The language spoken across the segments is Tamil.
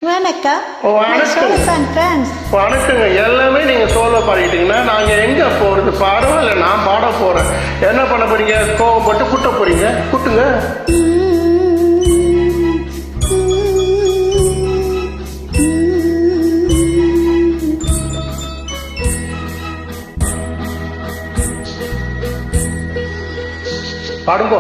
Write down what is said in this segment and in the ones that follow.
வணக்கம். வணக்கங்க. எல்லாமே நீங்க சோலோ பாடிட்டீங்கன்னா நாங்க எங்க போறது? பாடவா நான் பாட போறேன். என்ன பண்ண போறீங்க? கோவப்பட்டு குட்ட போறீங்க? குட்டுங்க. பாடுங்கோ.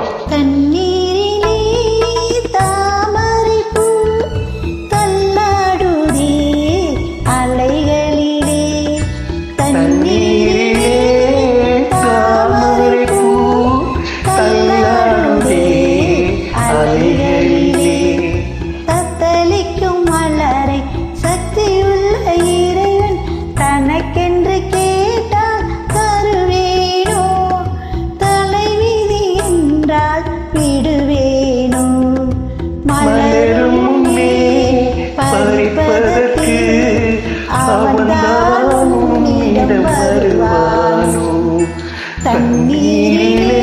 தண்ணீரிலே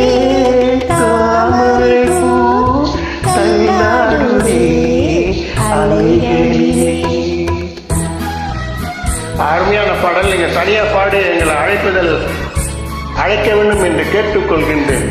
தாமரை பூ தள்ளாடுதே அலைகளிலே. அருமையான பாடல். நீங்க சரியா பாடி எங்களை அழைக்க வேண்டும் என்று கேட்டுக்கொள்கின்றேன்.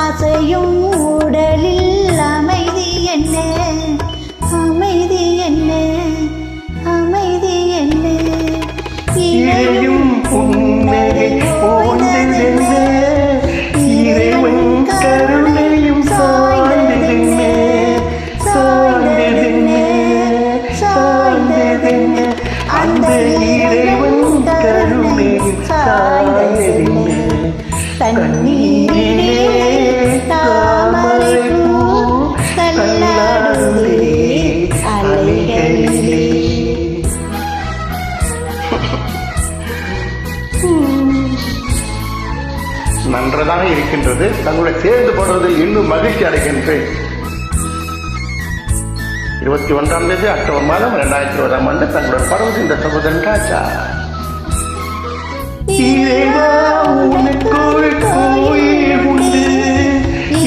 ஆசையும் உடலில் அமைதி என்ன, அமைதி என்ன, அமைதி என்ன. இறையும் புன்னகை ஓய்ந்ததென்ன, இறைவன் கருணையும் சாய்ந்ததென்ன, சாய்ந்ததென்ன, சாய்ந்ததென்ன. அந்த இறைவன் கருணையும் சாய்ந்ததென்ன. தண்ணீரிலே தாமரை பூ தள்ளாடுதே அலைகளிலே. நன்றதாக இருக்கின்றது. தங்களுடைய சேர்ந்து போடுவதில் இன்னும் மகிழ்ச்சி அடைகின்றேன். 21 அக்டோபர் மாதம் 2020 தங்களுடன் பருவது இந்த சகோதரன் ராஜா. இறைவா உனக்கு கோயில் உண்டு,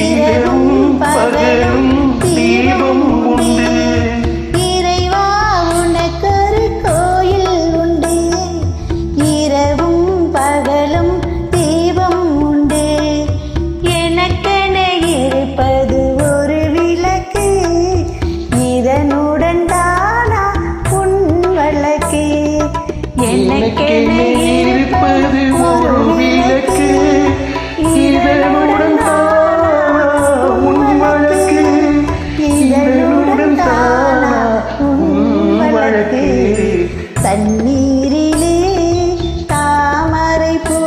இரவும் பகலும் தீபம் உண்டு. இறைவா உனக்கு ஒரு கோயில் உண்டு, இரவும் பகலும் தீபம் உண்டு. எனக்கென இருப்பது ஒரு விளக்கு, இதனுடன் தானா உன் வழக்கு. எனக்கென இருப்பது ஒரு விளக்கு, இதனுடன் தானா உன் வழக்கு, இதனுடன் தானா உன் வழக்கு. தண்ணீரிலே தாமரை பூ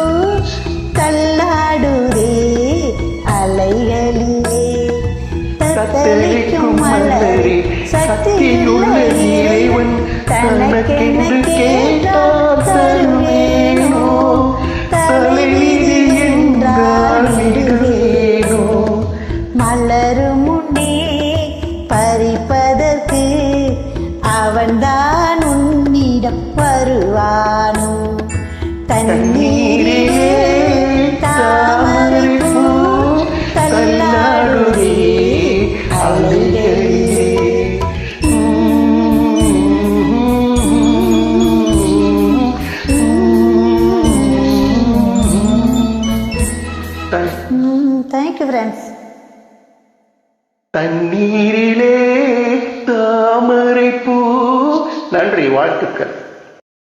தள்ளாடுதே அலைகளிலே. தத்தளிக்கும் மலரே சக்தியுள்ள இறைவன் தனக்கென கேட்டால் தருவேனோ, தலைவிதி என்றால் விடுவேனோ. மலரும் முன்னே பறிப்பதற்கு அவன்தான் உன்னிடம் வருவானோ. தண்ணீரிலே தாமரை பூ தள்ளாடுதே அலைகளிலே. Thank you friends. தண்ணீரிலே தாமரை பூ. நன்றி, வாழ்த்துக்கள்.